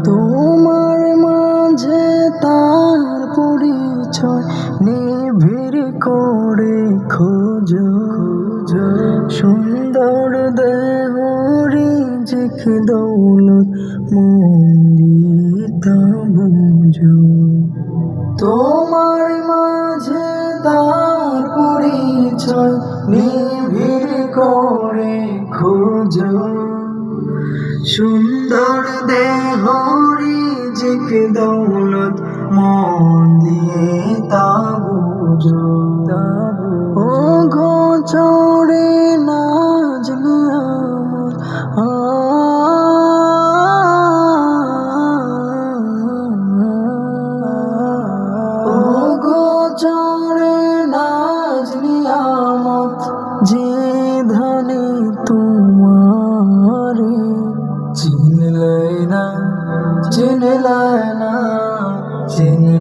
তোমার মাঝে তার পরিচয় নিবিড় করে খোঁজো, সুন্দর দেহ রিজিক দৌলত মন্দিতা বুঝো। তোমার মাঝে তার পরিচয় নিবিড় করে খোঁজো, সুন্দর দেহ রিজিক দৌলত মন দিয়ে তা বুঝো। ও গোচরে নাজ নিয়ামত ও গোচরে নাজ নিয়ামত যে ধনে তোমারে চিনলে না